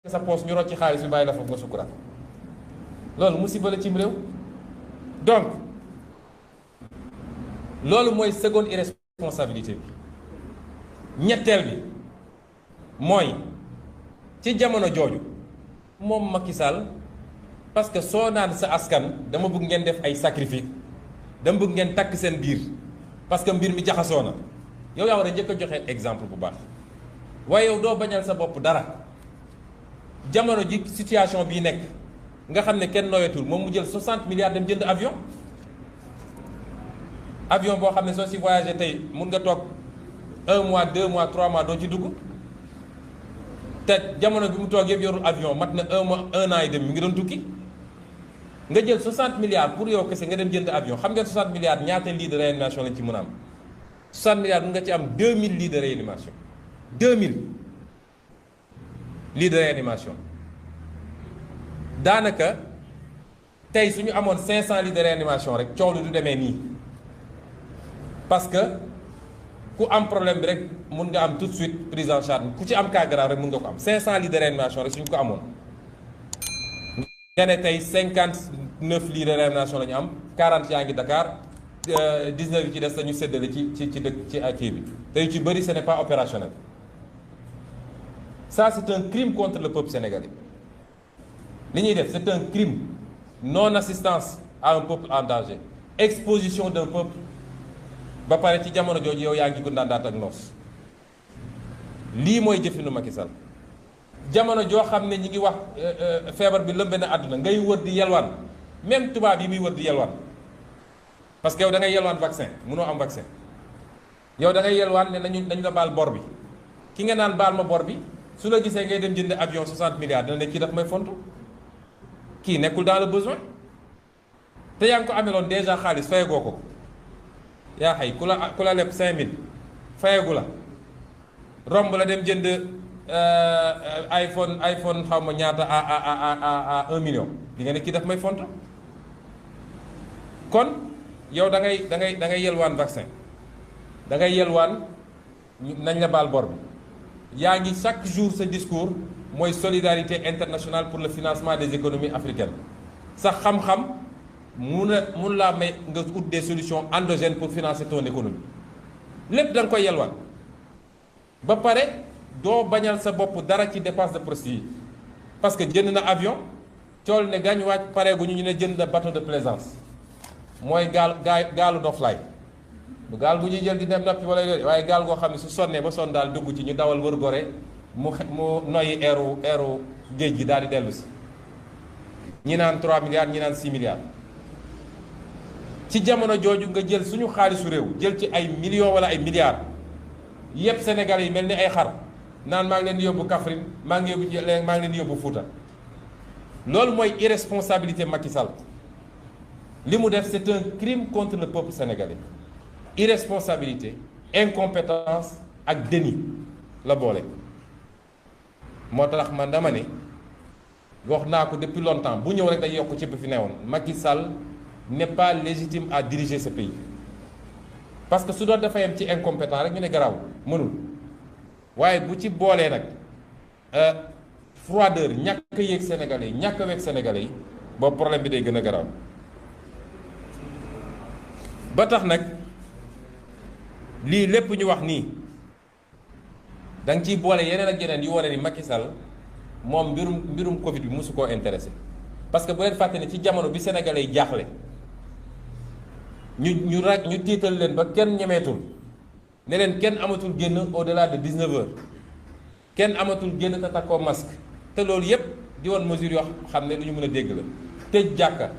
sa poos ñu rocc ci xaalis bi bàyyi la foofu nga sukkuraat loolu musiba la cim réew. donc loolu mooy seconde irresponsabilité bi. ñetteel bi mooy ci jamono jooju moom Macky Sall parce que soo naan sa askan dama bëgg ngeen def ay sacrifice dama bëgg ngeen takk seen biir parce que mbir mi jaxasoo na yow yaa war a njëkk a joxe exemple bu baax waaye yow doo bañal sa bopp dara jamono ji situation bii nekk nga xam ne kenn noyetul moom mu jël 60 milliards dem jënd avion boo xam ne soo si voyagé tey mun nga toog 1 mois 2 mois 3 mois doo ci dugg te jamono bi mu toog yëpp yorul avion mat na 1 an et demi mi ngi doon tukki nga jël 60 milliards pour yow kese nga dem jënd avion xam ngeen 60 milliards ñaata lits de réanimation lañ ci mën a am 60 milliards mun nga ci am 2000 lits de réanimation 2000 lits de réanimation daanaka tey su ñu amoon 500 lits de réanimation rek coow lu du demee nii parce que ku am problème bi rek mun nga am tout de suite prise en charge ku ci am cas grave rek mun nga ko am 500 lits de réanimation rek suñu ko amoon nga ne tey 59 lits de réanimation la ñu am 40 yaa ngi Dakar 19 yi ci des dañu séddale ci dëkk ci kii bi te yu ci bëri ce n'est pas opérationnel ça c'est un crime contre le peuple sénégalais li ñuy def c'est un crime non assistance à un peuple en danger exposition d'un peuple ba pare ci jamono jooju yow yaa ngi ko ndaandaat ak noos lii mooy jëfinu Macky Sall jamono joo xam ne ñi ngi wax feebar bi lëmbe na àdduna ngay wër di yelwaan même tubaab yi muy wër di yelwaan parce que yow da ngay yelwaan vaccin mënoo am vaccin yow da ngay yelwaan ne nañu la baal bor bi ki nga naan baal ma bor bi su la gisee ngay dem jënd avion 60 milliards dina ne kii daf may fontu kii nekkul dans le besoin te yaa ngi ko ameloon déjà xaalis fayagoo ko yaa xay ku la leb 5000 fayagu la romb la dem jënd iPhone xaw ma ñaata à 1 million di nga ne kii daf may fontu kon yow da ngay yelwaan vaccin da ngay yelwaan nañ la baal bor bi yaa ngi chaque jour sa discours mooy solidarité internationale pour le financement des économies africaines sa xam-xam mun laa may nga ut des solutions endogènes pour financer ton économie lépp da nga koy yelwaan ba pare doo bañal sa bopp dara ci dépense de prestige parce que jënd na avion cool ne gaañ wàcc pareegu ñu ne jënd na bateau de plaisance mooy gaalu noflaay du gaal bu ñuy jël di dem noppi wala yooyu waaye gaal goo xam ne su sonnee ba sonn daal dugg ci ñu dawal wër gore mu noyyi eeru géej gi daal di dellu si ñi naan 3 milliards ñi naan 6 milliards ci jamono jooju nga jël suñu xaalisu réew jël ci ay millions wala ay milliards yépp Sénégalais yi mel ni ay xar naan maa ngi leen di yóbbu Kaffrine maa ngi leen di yóbbu Fouta loolu mooy irresponsabilité Macky Sall li mu def c'est un crime contre le peuple sénégalais irresponsabilité incompétence ak déni la boole moo tax man dama ne wax naa ko depuis longtemps bu ñëw rek day yokk ci bi fi newoon Macky Sall n'est pas légitime à diriger ce pays parce que su doon dafa yem ci incompétent rek ñu ne garaaw mënul waaye bu ci boolee nag froideur ñàkk a yéeg sénégalais yi ñàkk a weeg sénégalais yi boobu problème bi day gën a garaaw ba tax nag lii lépp ñu wax nii da nga ciy boole yeneen ak yeneen yu wane ni Macky Sall moom mbirum Covid bi mosu koo intéressé parce que bu leen fàtte ne ci jamono bi sénégalais yi jaaxle ñu tiital leen ba kenn ñemeetul ne leen kenn amatul génn au-delà de 19 heures kenn amatul génn te takkoo masque te loolu yépp di woon mesure yoo xam ne lu ñu mën a dégg la tëj jàkka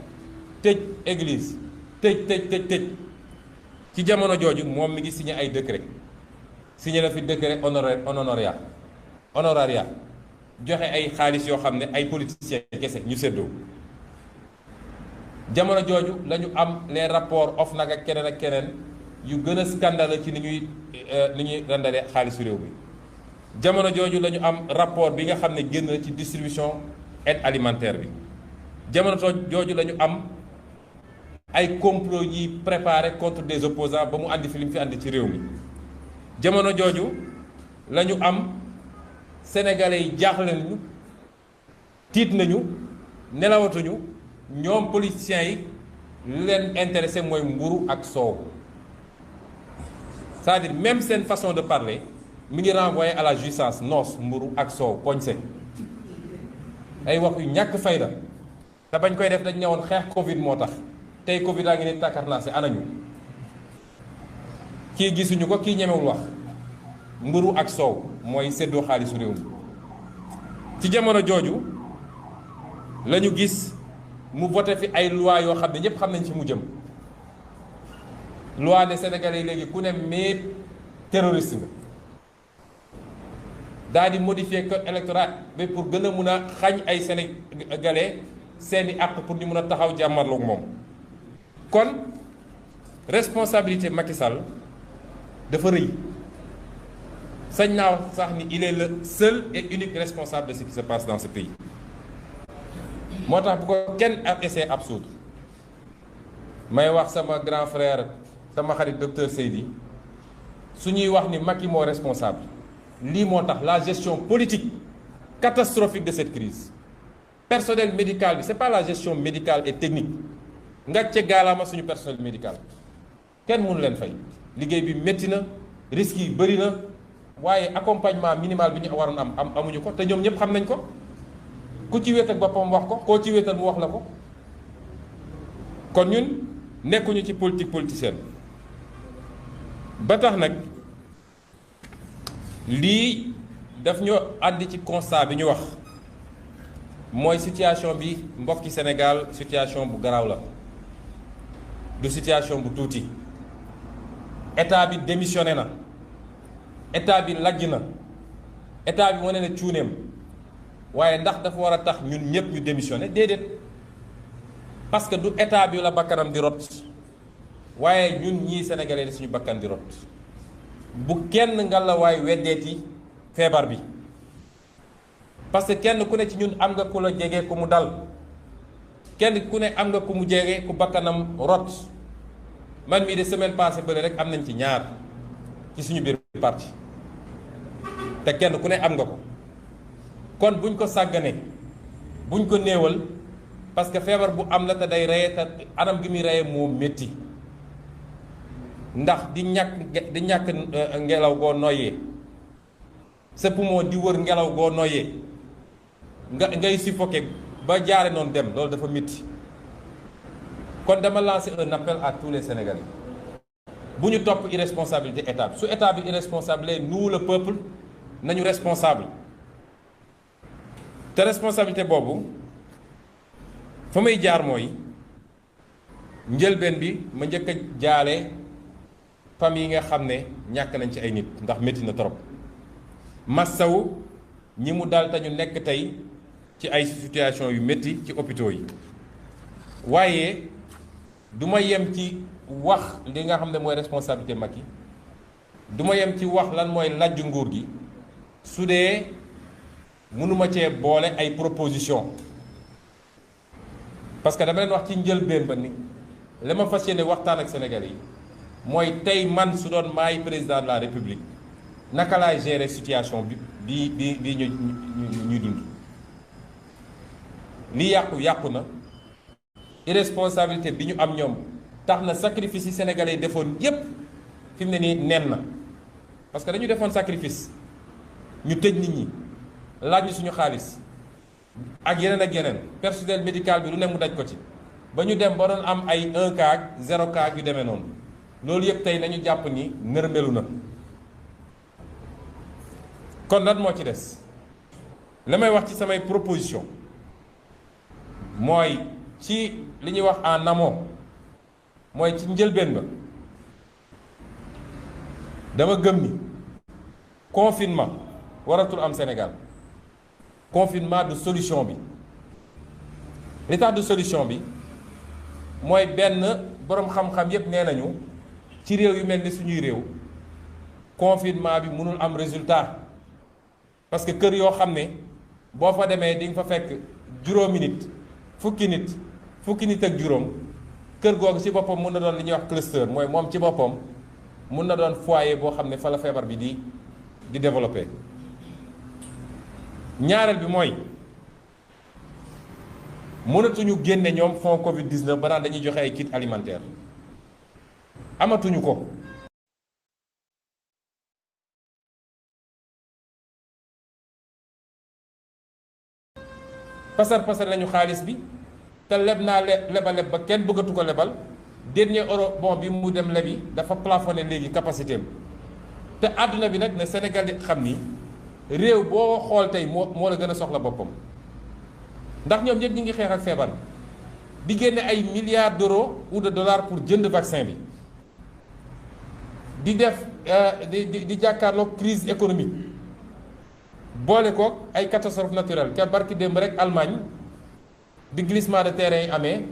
tëj église tëj ci jamono jooju moom mi ngi signé ay décret signé na fi décret honoraria joxe ay xaalis yoo xam ne ay politiciens kese ñu séddoo jamono jooju la ñu am les rapports OFNAC ak keneen yu gën a scandaleux ci ni ñuy rendalee xaalisu réew mi jamono jooju la ñu am rapport bi nga xam ne génn na ci distribution aide alimentaire bi jamono jooju la ñu am ay complot yi préparé contre des opposants ba mu àndi fi li mu fi àndi ci réew mi jamono jooju la ñu am sénégalais yi jaaxle nañu tiit nañu nelawatuñu ñoom politiciens yi li leen intéressé mooy mburu ak soow. C'est-à-dire même seen façon de parler mi ngi renvoyer à la jouissance noos mburu ak soow poñse ay wax yu ñàkk fayda te bañ koy def dañ ñëwoon xeex Covid moo tax tey Covid daa ngi ne tàkkarnaase anañu kii gisuñu ko kii ñemewul wax mburu ak soow mooy séddoo xaalisu réew mi. ci jamono jooju la ñu gis mu voté fi ay loi yoo xam ne ñëpp xam nañ ci mu jëm loi ne Sénégalais yi léegi ku ne mais terroriste nga daal di modifier code électoral bi pour gën a mun a xañ ay Sénégalais seeni àq pour ñu mun a taxaw jàmmarloog moom. kon responsabilité Macky Sall dafa rëy sañ naa sax ni il est le seul et unique responsable de ce qui se passe dans ce pays. moo tax bu ko kenn essayé absoudre may wax sama grand frère sama xarit docteur Seydi su ñuy wax ni Macky moo responsable lii moo tax la gestion politique catastrophique de cette crise. Personnel médical bi c'est pas la gestion médicale et technique ngàcce gaalaama suñu personnel médical kenn mënu leen fay liggéey bi métti na risques yi bëri na waaye accompagnement minimal bi ñu waroon am amuñu ko te ñoom ñëpp xam nañ ko. ku ci wéet ak boppam wax ko koo ci wéetal mu wax la ko kon ñun nekkuñu ci politique politicienne ba tax nag lii daf ñu àndi ci constat bi ñu wax mooy situation bi mbokki Sénégal situation bu garaaw la du situation bu tuuti état bi démissionné na état bi lajj na état bi wane na cuuneem. waaye ndax dafa war a tax ñun ñëpp ñu démissionné déedéet parce que du état bi la bakkanam di rot waaye ñun ñii sénégalais di suñu bakkan di rot bu kenn nga la waay weddeeti feebar bi parce que kenn ku ne ci ñun am nga ku la jege ku mu dal kenn ku ne am nga ku mu jege ku bakkanam rot man mii de semaine passée bële rek am nañ ci ñaar ci suñu biir parti te kenn ku ne am nga ko. kon buñ ko sàgganee buñ ko néewal parce que feebar bu am la te day reye te anam gi muy reye moo métti ndax di ñàkk ngelaw goo noyyee sa poumon di wër ngelaw goo noyyee ngay suffoqué ba jaare noonu dem loolu dafa métti kon dama lancer un appel à tous les Sénégalais bu ñu topp irresponsabilité état bi su état bi irresponsable nous le peuple nañu responsable te responsabilité boobu fa may jaar mooy njëlbeen bi ma njëkk a jaale famille yi nga xam ne ñàkk nañ ci ay nit ndax métti na trop massawu ñi mu dal te ñu nekk tey ci ay situation yu métti ci hôpitaux yi waaye du ma yem ci wax li nga xam ne mooy responsabilité Macky du ma yem ci wax lan mooy lajju nguur gi su dee mënuma cee boole ay proposition parce que dama leen wax ci njëlbéen ba ni li ma fas yéene waxtaan ak Sénégalais yi mooy tey man su doon maay président de la République naka laay gérer situation bi ñuy dund li yàqu na irresponsabilité bi ñu am ñoom tax na sacrifice yi Sénégalais yi defoon yépp fi mu ne nii nen na parce que dañu defoon sacrifice ñu tëj nit ñi laaj ñu suñu xaalis ak yeneen personnel médical bi lu ne mu daj ko ci ba ñu dem ba doon am ay 1 cas 0 cas yu demee noonu loolu yëpp tey nañu jàpp ni nërmelu na kon lan moo ci des la may wax ci samay proposition mooy ci li ñuy wax en amont mooy ci njëlbeen ba dama gëm ni confinement waratul am Sénégal confinement du solution bi li tax du solution bi mooy benn boroom xam-xam yépp nee nañu ci réew yu mel ni suñuy réew confinement bi mënul am résultat parce que kër yoo xam ne boo fa demee di nga fa fekk juróomi nit fukki nit ak juróom kër googu ci boppam mun na doon li ñuy wax cluster mooy moom ci boppam mun na doon foyer boo xam ne fa la feebar bi di développer. ñaareel bi mooy mënatuñu génne ñoom fonds Covid 19 ba naan dañuy joxe ay kit alimentaire amatuñu ko. pasar nañu xaalis bi te leb naa leb ba kenn bëggatu ko lebal dernier euro bon bi mu dem lebi dafa plafonné léegi capacité am te àdduna bi nag ne Sénégal di xam ni réew boo xool tey moo la gën a soxla boppam ndax ñoom ñëpp ñi ngi xeex ak feebar di génne ay milliards d'euros ou de dollars pour jënd vaccin bi di def di jàkkaarloog crise économique boole koog ay catastrophe naturelle ca barki démb rek Allemagne di glissement de terrain yi amee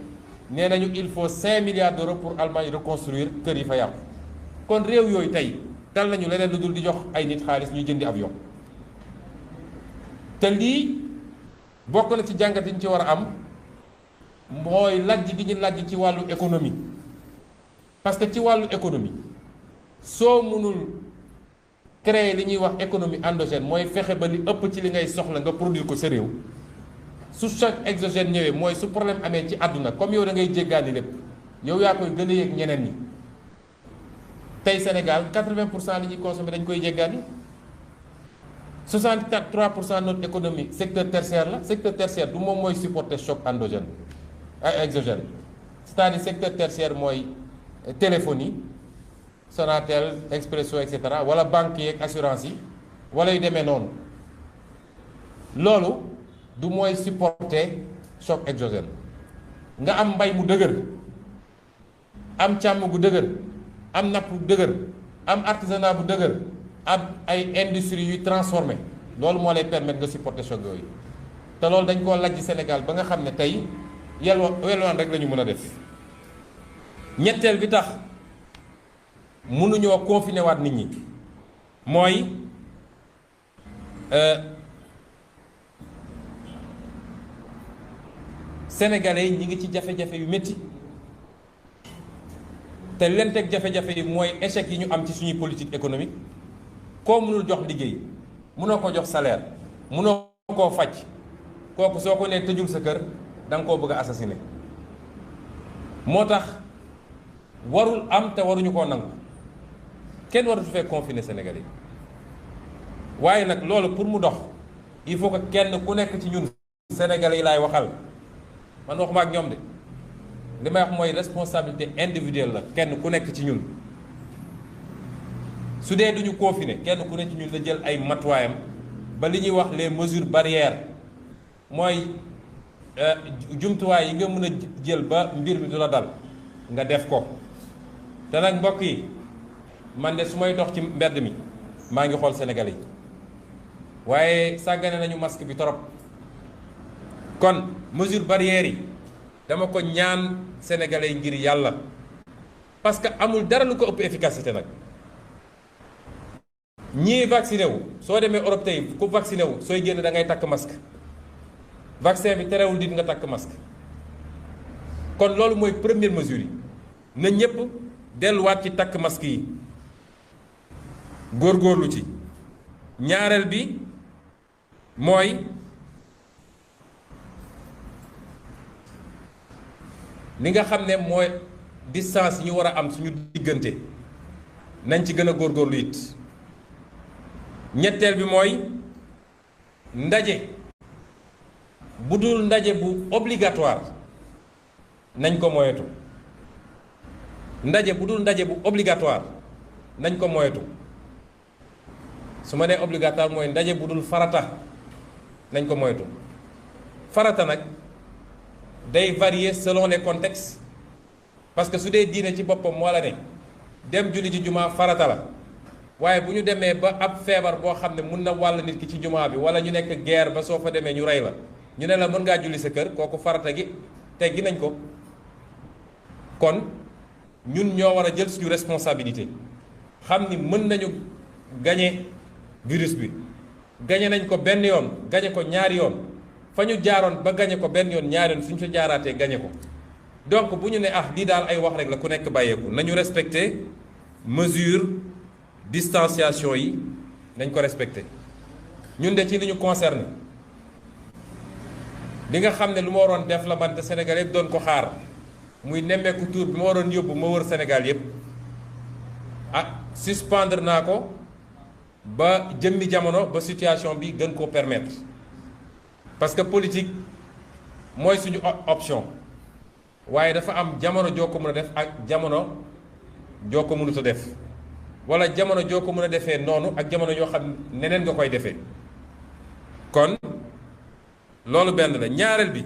nee nañu il faut 5 milliards d'euros pour Allemagne reconstruire kër yi fa yàqu kon réew yooyu tey dal nañu leneen lu dul di jox ay nit xaalis ñuy jëndi avion te lii bokk na ci jàngat yi ñu ci war a am mooy lajj gi ñu lajj ci wàllu économie parce que ci wàllu économie soo mënul créer li ñuy wax économie endogène mooy fexe ba li ëpp ci li ngay soxla nga produire ko sa réew su choc exogène ñëwee mooy su problème amee ci àdduna comme yow da ngay jéggaani lépp yow yaa koy gën a yëg ñeneen ñi tey Sénégal 80% li ñuy consommer dañ koy jéggaani 63% notre économie secteur tertiaire la secteur tertiaire du moom mooy supporter choc endogène exogène c'est-à-dire secteur tertiaire mooy téléphonie Sonatel Expresso et cetera wala banque yeeg assurance yi wala yu demee noonu loolu du mooy supporter choc exogène nga am mbay mu dëgër am càmm gu dëgër am napp bu dëgër am artisanat bu dëgër am ay industrie yuy transformé loolu moo lay permettre nga supporter choc yooyu te loolu dañ koo lajj Sénégal ba nga xam ne tey yelwaan rek la ñu mën a def ñetteel bi tax mënuñoo confiner waat nit ñi mooy sénégalais yi ñi ngi ci jafe-jafe yu métti te leen teg jafe-jafe yi mooy échec yi ñu am ci suñuy politique économique koo mënul jox liggéey mënoo ko jox salaire mënoo koo faj kooku soo ko nee tëjul sa kër da nga koo bëgg a assassiner moo tax warul am te waruñu koo nangu kenn waratu fee confiner Sénégalais yi waaye nag loolu pour mu dox il faut que kenn ku nekk ci ñun Sénégalais yi laay waxal man waxuma ak ñoom de li may wax mooy responsabilité individuelle la kenn ku nekk ci ñun su dee duñu confiner kenn ku nekk ci ñun la jël ay matuwaayam ba li ñuy wax les mesures barrières mooy jumtuwaay yi nga mën a jël ba mbir mi du la dal nga def ko te nag mbokk yi man de su may dox ci mbedd mi maa ngi xool Sénégalais yi waaye sàggane nañu masque bi torop kon mesure barrières yi dama ko ñaan Sénégalais yi ngir yàlla parce que amul dara lu ko ëpp efficacité nag ñii vacciné wu soo demee Europe tey ku vacciné wu sooy génn da ngay takk masque vaccin bi terewul nit nga takk masque kon loolu mooy première mesure yi na ñëpp delluwaat ci takk masque yi góorgóorlu ci ñaareel bi mooy li nga xam ne mooy distance yi ñu war a am suñu diggante nañ ci gën a góorgóorlu it ñetteel bi mooy ndaje bu dul ndaje bu obligatoire nañ ko moyetu ndaje bu dul ndaje bu obligatoire nañ ko moyetu su ma nee obligatoire mooy ndaje bu dul farata nañ ko moyetu farata nag day varier selon les contextes parce que su dee diine ci boppam moo la ne dem julli ci jumaa farata la waaye bu ñu demee ba ab feebar boo xam ne mun na wàll nit ki ci jumaa bi wala ñu nekk guerre ba soo fa demee ñu rey la ñu ne la mën ngaa julli sa kër kooku farata gi teggi nañ ko kon ñun ñoo war a jël suñu responsabilité xam ni mën nañu gañe virus bi gañe nañ ko benn yoon gañe ko ñaari yoon fa ñu jaaroon ba gañe ko benn yoon ñaari yoon suñu fa jaaraatee gañe ko donc bu ñu ne lii daal ay wax rek la ku nekk bàyyeeku nañu respecter mesure distanciation yi nañ ko respecter ñun de ci li ñu concerné li nga xam ne lu ma waroon def la man te Sénégal yëpp doon ko xaar muy nemmeeku tour bi ma waroon yóbbu ma wër Sénégal yëpp suspendre naa ko ba jëmmi jamono ba situation bi gën koo permettre parce que politique mooy suñu option waaye dafa am jamono joo ko mën a def ak jamono joo ko mënut a def wala jamono joo ko mën a defee noonu ak jamono yoo xam neneen nga koy defee kon loolu benn la. ñaareel bi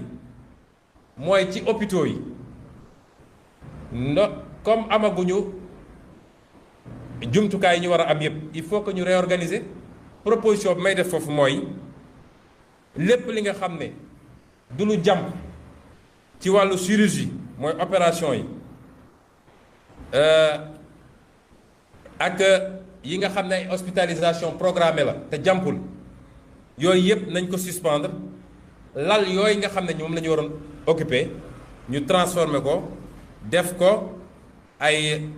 mooy ci hôpitaux yi comme amaguñu jumtukaay yi ñu war a am yépp il faut que ñu réorganiser. proposition bi may def foofu mooy lépp li nga xam ne du lu jàmp ci wàllu chirurgie mooy opération yi ak yi nga xam ne ay hospitalisation programmée la te jàmpul yooyu yëpp nañ ko suspendre lal yooyu nga xam ne moom la ñu waroon occuper ñu transformer ko def ko ay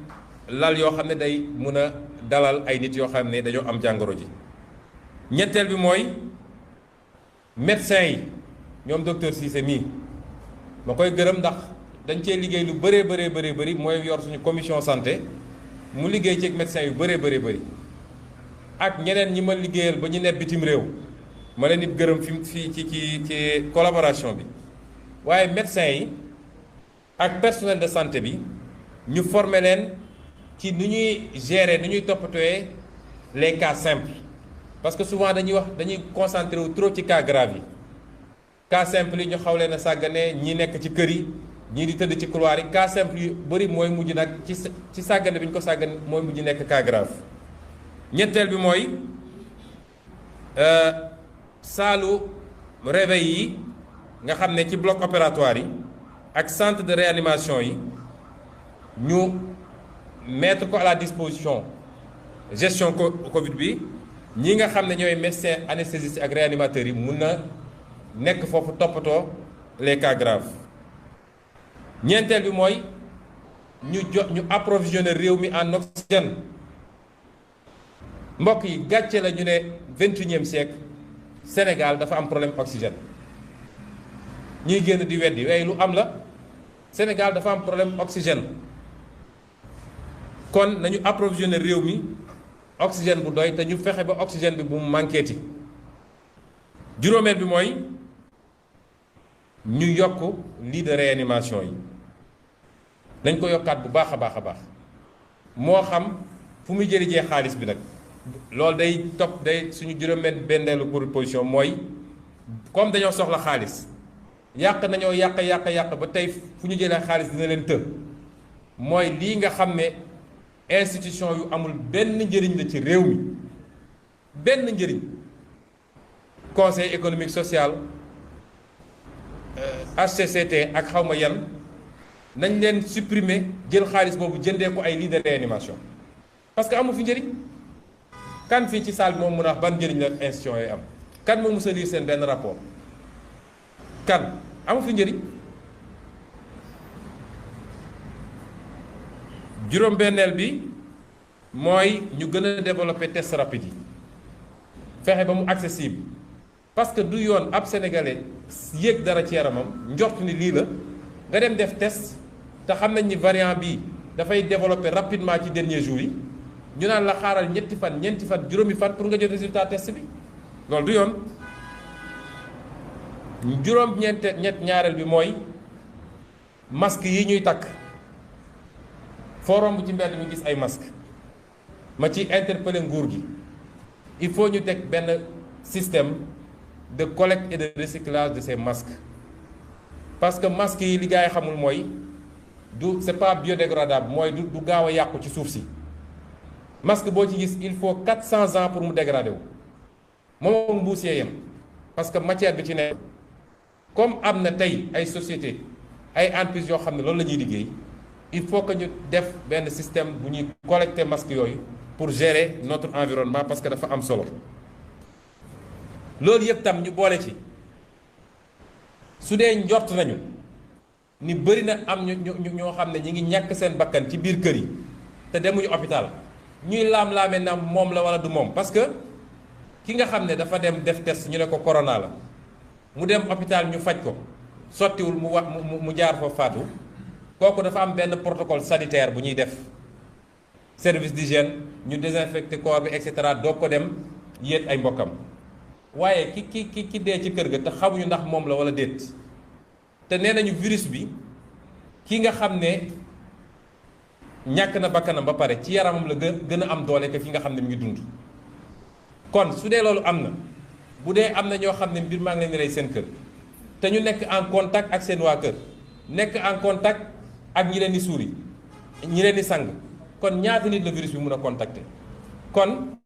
lal yoo xam ne day mun a dalal ay nit yoo xam ne dañoo am jàngoro ji. ñetteel bi mooy médecins yi ñoom docteur Cissé mii ma koy gërëm ndax dañ cee liggéey lu bëri mooy yor suñu commission santé mu liggéey ci médecins yu bëri ak ñeneen ñi ma liggéeyal ba ñu nekk bitim réew ma leen it gërëm fi ci collaboration bi. waaye médecins yi ak personnel de santé bi ñu former leen ci nu ñuy gérer nu ñuy toppatooyee les cas simples parce que souvent dañuy concentré wu trop ci cas grave yi. cas simple yi ñu xaw leen a sàggane ñi nekk ci kër yi ñii di tëdd ci couloir yi cas simple yu bëri mooy mujj nag ci sàggane bi ñu ko sàggane mooy mujj nekk cas grave. ñetteel bi mooy saalu réveil yi nga xam ne ci bloc opératoire yi ak centre de réanimation yi ñu mettre ko à la disposition gestion Covid bi ñi nga xam ne ñooy médecin anesthésiste ak réanimateurs yi mun na nekk foofu toppatoo les cas graves. ñeenteel bi mooy ñu approvisionner réew mi en oxygène. mbokk yi gàcce la ñu ne 21e siècle Sénégal dafa am problème oxygène ñuy génn di weddi waaye lu am la Sénégal dafa am problème oxygène kon nañu approvisionner réew mi oxygène bu doy te ñu fexe ba oxygène bi bu mu manqueeti. juróomeel bi mooy ñu yokk lit de réanimation yi nañ ko yokkaat bu baax a baax moo xam fu muy jërijee xaalis bi nag loolu day suñu juróom-benneelu proposition mooy comme dañoo soxla xaalis yàq ba tey fu ñu jëlee xaalis dina leen të mooy lii nga xam ne institution yu amul benn njëriñ la ci réew mi benn njëriñ conseil économique social HCCT ak xawma yan nañ leen supprimer jël xaalis boobu jëndee ko ay lits de réanimation parce que amu fi njëriñ. kan fii ci salle bi moom mun a wax ban njëriñ la institution yooyu am kan moo mës a lire seen benn rapport kan amu fi njëriñ. juróom-benneel bi mooy ñu gën a développer test rapide yi fexe ba mu accessible parce que du yoon ab sénégalais yéeg dara ci yaramam njort ni lii la nga dem def test te xam nañ ni variant bi dafay développer rapidement ci dernier jour yi. ñu naan la xaaral ñeenti fan juróomi fan pour nga jot résultat test bi loolu du yoon. ñaareel bi mooy masque yi ñuy takk foo romb ci mbedd mi gis ay masque ma ci interpeller nguur gi il faut ñu teg benn système de collecte et de recyclage de ces masques parce que masques yi li gars yi xamul mooy c'est pas biodégradable mooy du gaaw a yàqu ci suuf si. masque boo ci gis il faut 400 ans pour mu dégrader wu moom mbuus yee yem parce que matière bi ci nekk comme am na tey ay société ay entreprises yoo xam ne loolu la ñuy liggéey il faut que ñu def benn système bu ñuy collecter masque yooyu pour gérer notre environnement parce que dafa am solo. loolu yëpp tam ñu boole ci su dee njort nañu ni bëri na am ñoo xam ne ñi ngi ñàkk seen bakkan ci biir kër yi te demuñu hôpital. ñuy laam-laamee na moom la wala du moom parce que ki nga xam ne dafa dem def test ñu ne ko corona la mu dem hôpital ñu faj ko sottiwul mu jaar fa faatu kooku dafa am benn protocole sanitaire bu ñuy def service d'hygiène ñu désinfecté corps bi et cetera doog ko dem yéet ay mbokkam waaye ki dee ci kër ga te xamuñu ndax moom la wala déet te nee nañu virus bi ki nga xam ne ñàkk na bakkanam ba pare ci yaramam la gën a am doole que ki nga xam ne mu ngi dund. kon su dee loolu am na bu dee am na ñoo xam ne mbir maa ngi leen di rey seen kër te ñu nekk en contact ak seen waa kër nekk en contact ak ñi leen di suuri ñi leen di sang kon ñaata nit la virus bi mun a contacter. kon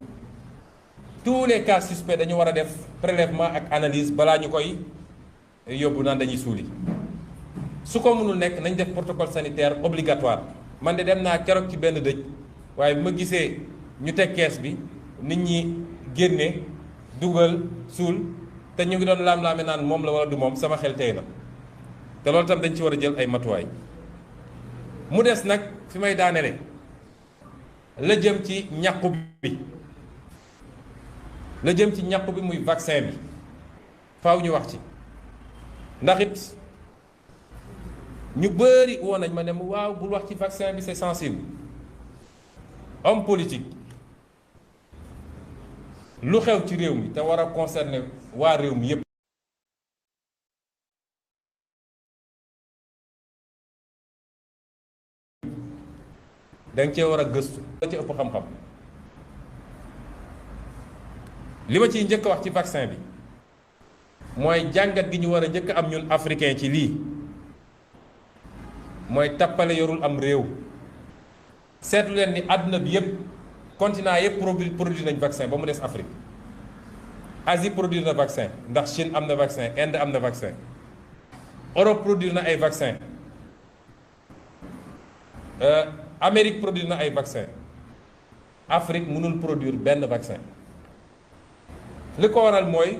tous les cas suspects dañu war a def prélèvement ak analyse balaa ñu koy yóbbu naan dañuy suuli su ko mënul nekk nañ def protocole sanitaire obligatoire. man de dem naa keroog ci benn dëj waaye bi ma gisee ñu teg kees bi nit ñi génne dugal suul te ñu ngi doon laam-laame naan moom la wala du moom sama xel tey na te loolu tam dañ ci war a jël ay matuwaay. mu des nag fi may daanele la jëm ci ñàkku bi muy vaccin bi faaw ñu wax ci ndax it ñu bëri woon nañ ma ne waaw bul wax ci vaccin bi c'est sensible. homme politique lu xew ci réew mi te war a concerner waa réew mi yépp danga cee war a gëstu la ci ëpp xam-xam. li ma ciy njëkk a wax ci vaccin bi mooy jàngat gi ñu war a njëkk am ñun africain ci lii mooy tappale yorul am réew. seetlu leen ni àdduna bi yépp continent yépp produit nañ vaccin ba mu des Afrique. Asie produire na vaccin ndax Chine am na vaccin, Inde am na vaccin, Europe produire na ay vaccin, Amérique produire na ay vaccin, Afrique mënul produire benn vaccin. li ko waral mooy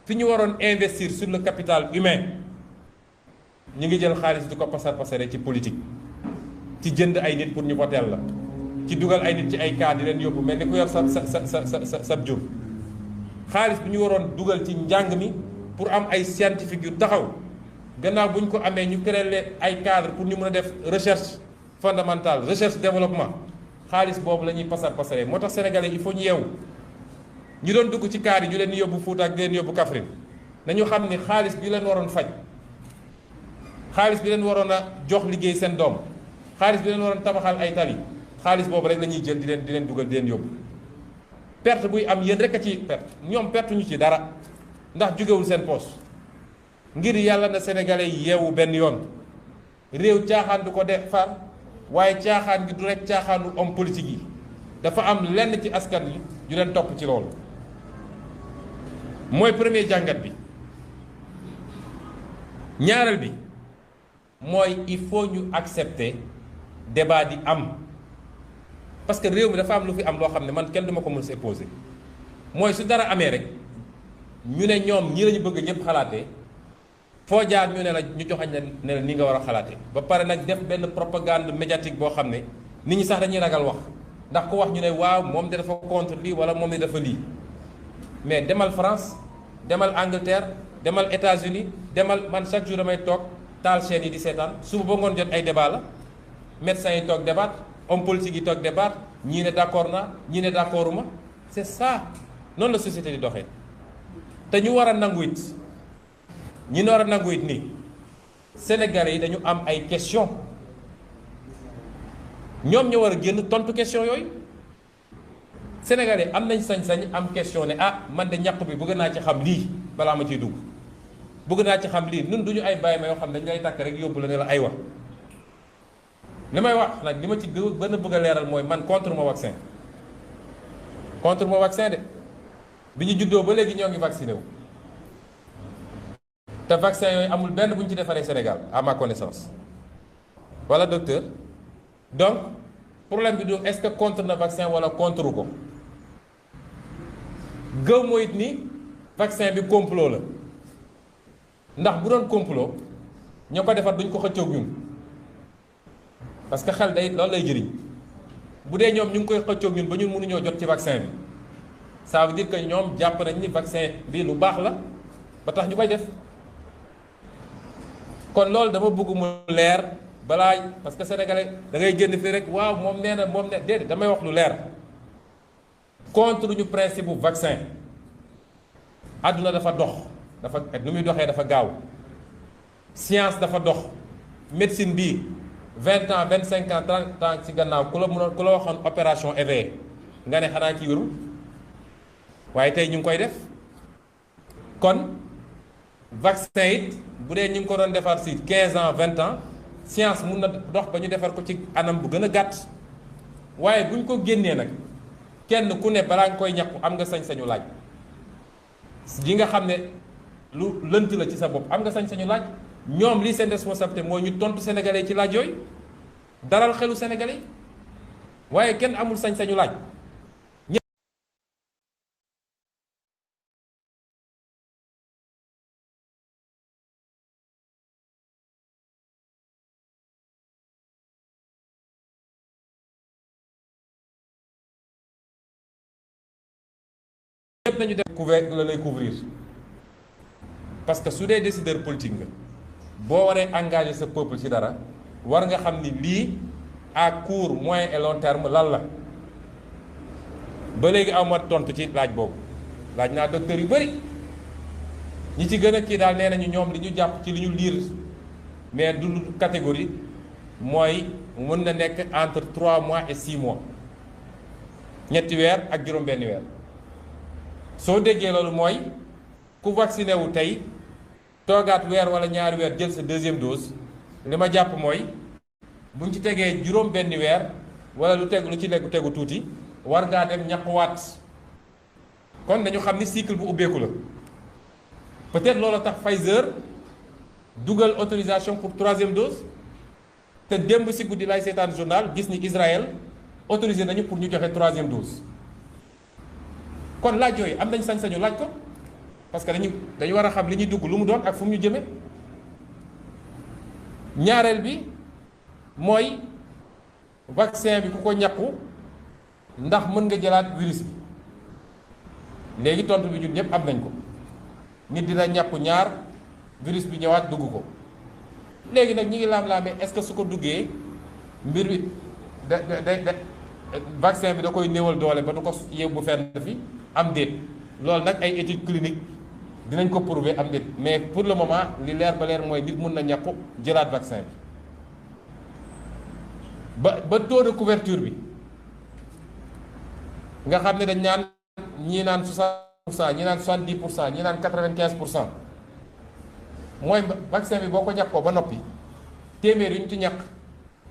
fi ñu waroon investir sur le capital humain ñu ngi jël xaalis di ko pasare ci politique, ci jënd ay nit pour ñu voteel la, ci dugal ay nit ci ay cas di leen yóbbu mel ni ku yor sa jur. xaalis bi ñu waroon dugal ci njàng mi pour am ay scientifique yu taxaw, gannaaw bu ñu ko amee ñu créer ay cadre pour ñu mën a def recherche fondamentale, recherche développement, xaalis boobu la ñuy pasare. moo tax sénégalais il faut ñu yeewu. ñu doon dugg ci kaar yi ñu leen di yóbbu Fuuta ak di leen yóbbu Kaffrine nañu xam ni xaalis bi leen waroon faj, xaalis bi leen waroon a jox liggéey seen doom, xaalis bi leen waroon tabaxal ay tali, xaalis boobu rek la ñuy jël di leen dugal di leen yóbbu. perte buy am yéen rek a ci perte, ñoom perte ñu ci dara ndax jógewul seen poche. ngir yàlla na sénégalais yeewu benn yoon. réew caaxaan du ko defar, waaye caaxaan gi du rek caaxaanu homme politique yi, dafa am lenn ci askan yi ñu leen topp ci loolu. mooy premier jàngat bi. ñaareel bi mooy il faut ñu accepter débat di am, parce que réew mi dafa am lu fi am loo xam ne man kenn duma ko mën a opposé. mooy su dara amee rek ñu ne ñoom ñii lañu bëgg ñëpp xalaatee, foo jaar ñu ne la ñu joxañ ne la ni nga war a xalaatee. ba pare nag def benn propagande médiatique boo xam ne nit ñi sax dañuy ragal wax, ndax ku wax ñu ne waaw moom de dafa contre lii wala moom de dafa lii. mais demal France, demal Angleterre, demal États-Unis, demal, man chaque jour damay toog taal chaîne yi di seetaan, suba ba ngoon jot ay débat la, médecins yi toog débat, homme politique yi toog débat, ñii ne d'accord naa, ñii ne d'accorduma. c'est ça, noonu la société di doxee. te ñu war a nangu it, ñi war a nangu it nii Sénégalais yi dañu am ay question, ñoom ñoo war a génn tontu question yooyu. Sénégalais am nañ sañ-sañ am question ne ah man de ñàkk bi bëgg naa ci xam lii balaa ma ciy dugg, bëgg naa ci xam lii. ñun duñu ay bàyyi ma yoo xam ne dañ lay tàkk rek yóbbu la ne la ay wax. li may wax nag li ma ci gën a bëgg a leeral mooy man contre ma vaccin de. bi ñu juddoo ba léegi ñoo ngi vacciné wu te vaccin yooyu amul benn bu ñu ci defaree Sénégal à ma connaissance, wala docteur. donc problème bi du est-ce que contre na vaccin wala contre ko. gëw mooy it ni vaccin bi complot la, ndax bu doon complot ñoo ko defar duñ ko xëccoog ñun, parce que xel day loolu lay jëriñ. bu dee ñoom ñu ngi koy xëccoog ñun ba ñun mënuñoo jot ci vaccin bi, ça veut dire que ñoom jàpp nañ ni vaccin bi lu baax la ba tax ñu koy def. kon loolu dama bëgg mu leer balaa parce que sénégalais da ngay génn fii rek waaw moom nee na moom ne déedéet damay wax lu leer contre ñu principe bu vaccin àdduna dafa dox dafa nu muy doxee dafa gaaw science dafa dox médecine bi 20 ans 25 ans 30 ans ci gannaaw ku la waxoon opération éveillé nga ne xanaa ci wéru waaye tey ñu ngi koy def kon vaccin it bu dee ñu ngi ko doon defar ci 15 ans 20 ans science mun na dox ba ñu defar ko ci anam bu gën a gàtt waaye bu ñu ko génnee nag kenn ku ne balaa nga koy ñàkku am nga sañ-sañu laaj li nga xam ne lu lënt la ci sa bopp am nga sañ-sañu laaj ñoom lii seen responsabilité mooy ñu tontu sénégalais ci laaj yooyu dalal xelu sénégalais waaye kenn amul sañ-sañu laaj. ñëpp nañu def couvert la lay couvrir parce que su dee décideur politique nga boo waree engager sa peuple ci dara war nga xam ni lii à court moyen et long terme lan la ba léegi awma tontu ci laaj boobu laaj naa docteur yu bëri ñi ci gën a kii daal nee nañu ñoom li ñu jàpp ci li ñu liir mais du catégorie mooy mën na nekk entre 3 mois et 6 mois ñetti weer ak juróom-benni weer. soo déggee loolu mooy ku vacciné wu tey toogaat weer wala ñaari weer jël sa deuxième dose li ma jàpp mooy buñ ci tegee juróom benni weer wala lu ci tegu tuuti war ngaa dem ñàkkuwaat kon dañu xam ni cycle bu ubbeeku la peut-être loolu tax Pfizer dugal autorisation pour 3e dose te démb si guddi lay seetaan journal gis ni Israël autorisé nañu pour ñu joxe 3e dose. kon laaj yooyu am nañ sañ-sañu laaj ko parce que dañu war a xam li ñuy dugg lu mu doon ak fu mu ñu jëme ñaareel bi mooy vaccin bi ku ko ñàkku ndax mën nga jëlaat virus bi léegi tontu bi ñun ñëpp am nañ ko nit dina ñàkku ñaar virus bi ñëwaat dugg ko léegi nag ñi ngi laam-laamee est-ce que su ko duggee mbir bi vaccin bi da koy néewal doole ba du ko yóbbu fenn fi am déet loolu nag ay études cliniques dinañ ko prouver am déet mais pour le moment li leer ba leer mooy nit mun na ñàkku jëlaat vaccin bi ba taux de couverture bi nga xam ne dañ naan ñii naan 60%, ñii naan 70%, ñii naan 95%. mooy vaccin bi boo ko ñàkkoo ba noppi téeméer yu ñu ci ñàkk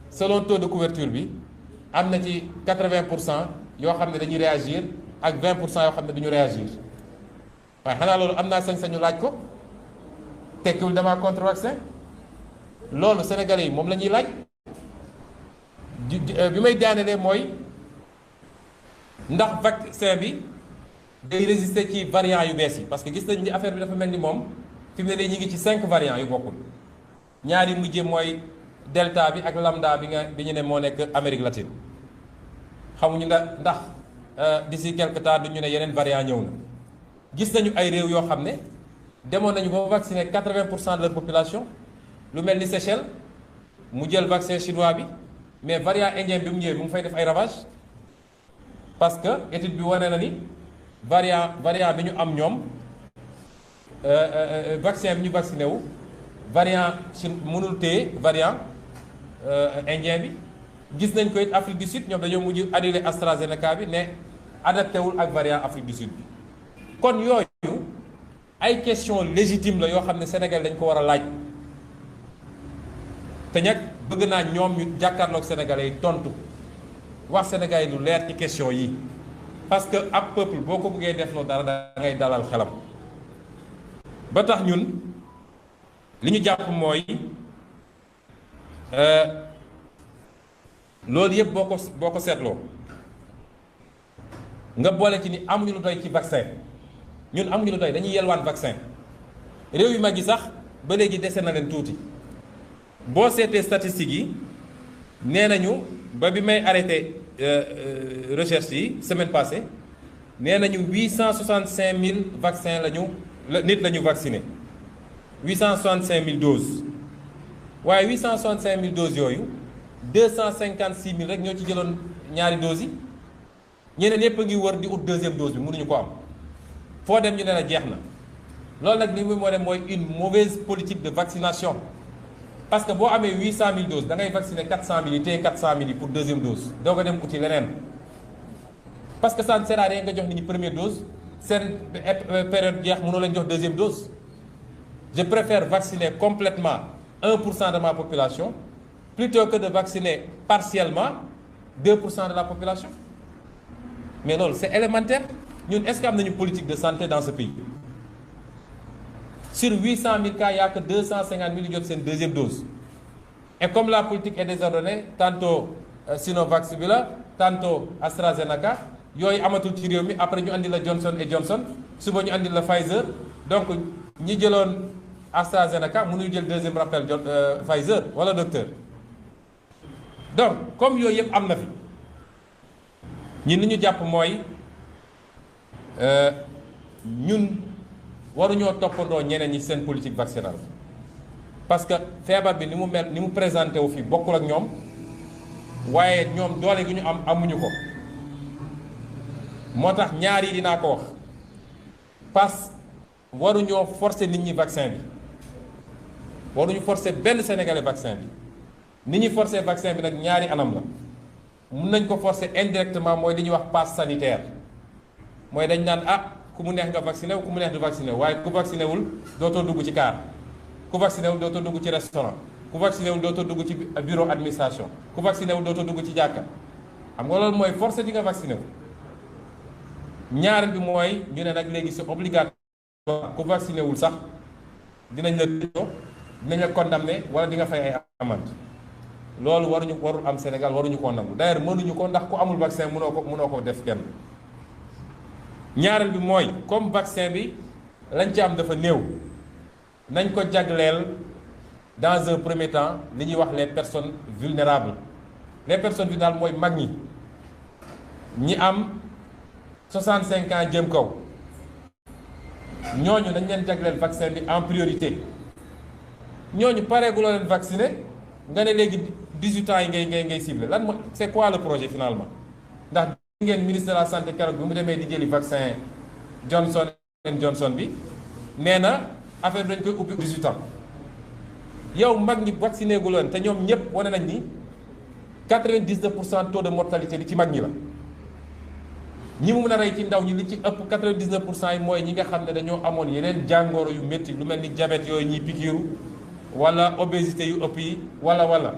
selon taux de couverture bi am na ci 80% yoo xam ne dañuy réagir ak 20% yoo xam ne duñu réagir waaye xanaa loolu am naa sañ-sañu laaj ko tekkiwul dama contre vaccin loolu sénégalais yi moom la ñuy laaj bi may daanelee mooy ndax vaccin bi day résister ci variant yu bees yi parce que gis nañ ni affaire bi dafa mel ni moom fi mu ne nii ñu ngi ci 5 variants yu bokkul ñaari mujjee mooy delta bi ak lambda bi ñu ne moo nekk Amérique latine xamuñu ndax d'ici quelque temps du ñu ne yeneen variant ñëw na gis nañu ay réew yoo xam ne demoon nañu ba vacciner 80% de leur population lu mel ni Seychelles mu jël vaccin chinois bi mais variant indien bi mu ñëwee mu ngi fay def ay ravages parce que étude bi wane na ni variant bi ñu am ñoom vaccin bi ñu vacciné wu variant mënul téye variant indien bi gis nañ ko it Afrique du Sud ñoom dañoo mujj annulé AstraZeneca bi ne adapté wul ak variant Afrique du Sud bi kon yooyu ay question légitime la yoo xam ne Sénégal dañ ko war a laaj te ñag bëgg naa ñoom ñu jàkkaarloog sénégalais yi tontu wax sénégalais yi lu leer ci question yi parce que ab peuple boo ko bëggee def loo dara da ngay dalal xelam ba tax ñun li ñu jàpp mooy loolu yëpp boo ko seetloo nga boole ci ni amuñu lu doy ci vaccin ñun amuñu lu doy dañuy yelwaan vaccin réew yu mag yi sax ba léegi dese na leen tuuti boo seetee statistiques yi nee nañu ba bi may arrêté recherche yi semaine passée nee nañu 865 000 vaccins la ñu nit la ñu vacciné 865 000 doses waaye 865 000 doses yooyu 256 000 rek ñoo ci jëloon ñaari doses yi ñeneen ñëpp a ngi wër di ut deuxième dose bi mënuñu ko am foo dem ñu ne la jeex na loolu nag li muy moo dem mooy une mauvaise politique de vaccination parce que boo amee 800 000 doses da ngay vacciner 400 000 yi téye 400 000 yi pour deuxième dose doo ko dem uti leneen parce que ça ne sert à rien nga jox nit ñi première dose seen période jeex mënoo leen jox deuxième dose je préfère vacciner complètement 1% de ma population plutôt que de vacciner partiellement 2% de la population mais loolu c'est élémentaire ñun est-ce que am nañu politique de santé dans ce pays sur 800 000 cas il n'y a que 250 000 yu jot seen deuxième dose et comme la politique est désordonnée tantôt Sinovac bi la tantôt AstraZeneca yooyu amatul ci réew mi après ñu andi la Johnson et Johnson suba ñu andi la Pfizer donc ñi jëloon AstraZeneca mënuñu jël deuxième rappel Pfizer wala docteur donc comme yooyu yëpp am na fi ñun li ñu jàpp mooy ñun waruñoo toppandoo ñeneen ñi seen politique vaccinale parce que feebar bi ni mu mel ni mu présenté wu fii bokkul ak ñoom waaye ñoom doole gi ñu am amuñu ko moo tax ñaar yi dinaa ko wax parce que waruñoo forcer nit ñi vaccin bi waruñu forcer benn sénégalais vaccin bi ni ñuy forcer vaccin bi nag ñaari anam la mun nañ ko forcer indirectement mooy li ñuy wax passe sanitaire mooy dañ naan ku mu neex nga vacciné wu ku mu neex du vacciné wu waaye ku vacciné wul dootoo dugg ci car ku vacciné wul dootoo dugg ci restaurant ku vacciné wul dootoo dugg ci bureau administration ku vacciné wul dootoo dugg ci jàkka xam nga loolu mooy forcé di nga vacciné wu ñaareel bi mooy ñu ne nag léegi c'est obligatoire ku vacciné wul sax dinañ la tëjoo dinañ la condamné wala di nga fay ay amende loolu warul am Sénégal waruñu koo nangu d'ailleurs mënuñu ko ndax ku amul vaccin mënoo ko def kenn ñaareel bi mooy comme vaccin bi lañ ci am dafa néew nañ ko jagleel dans un premier temps li ñuy wax les personnes vulnérables mooy mag ñi am 65 ans jëm kaw ñooñu nañ leen jagleel vaccin bi en priorité ñooñu pareeguloo leen vacciné nga ne léegi 18 ans yi ngay ciblé lan mooy c'est quoi le projet finalement ndax ngeen ministre de la santé keroog bi mu demee di jëli vaccin Johnson bi nee na affaire bi dañ koy ubbi 18 ans yow mag ñi vacciné gu leen te ñoom ñëpp wane nañ ni 99% taux de mortalité li ci mag ñi la ñi mu mën a rey ci ndaw ñi li ci ëpp 99% yi mooy ñi nga xam ne dañoo amoon yeneen jàngoro yu métti lu mel ni diabète yooyu ñuy pikiiru wala obésité yu ëpp yi wala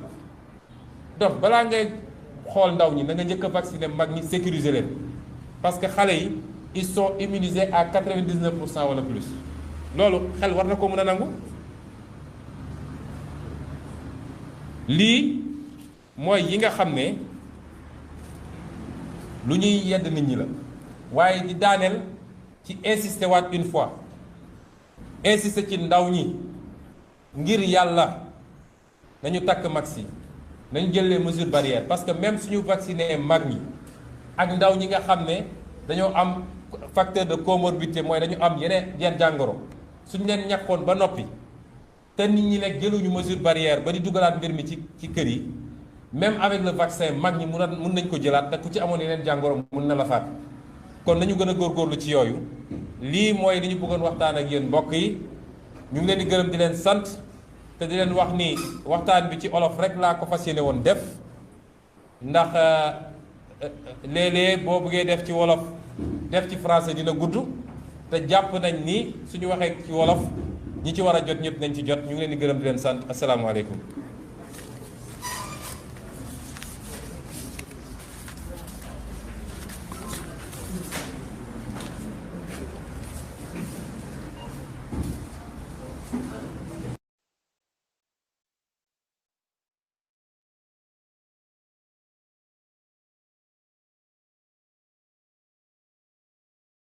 donc balaa ngay xool ndaw ñi na nga njëkk a vacciner mag ñi sécuriser leen parce que xale yi ils sont immunisés à 99% wala plus loolu xel war na ko mën a nangu lii mooy yi nga xam ne lu ñuy yedd nit ñi la waaye di daaneel ci insister waat une fois insister ci ndaw ñi ngir yàlla nañu takk max yi nañu jël les mesures barrières parce que même suñu vacciner mag ñi ak ndaw ñi nga xam ne dañoo am facteur de comorbidité mooy dañu am yeneen jàngoro suñu leen ñàkkoon ba noppi te nit ñi nekk jëluñu mesure barrière ba di dugalaat mbir mi ci kër yi même avec le vaccin mag ñi mun nañ ko jëlaat te ku ci amoon yeneen jàngoro mun na la faat kon nañu gën a góorgóorlu ci yooyu lii mooy li ñu bëggoon waxtaan ak yéen mbokk yi ñu ngi leen di gërëm di leen sant te di leen wax ni waxtaan bi ci olof rek laa ko fas yéene woon def ndax léeg-léeg boo bëggee def ci wolof def ci français dina gudd te jàpp nañ ni suñu waxee ci wolof ñi ci war a jot ñëpp nañ ci jot ñu ngi leen di gërëm di leen sant asalaamaaleykum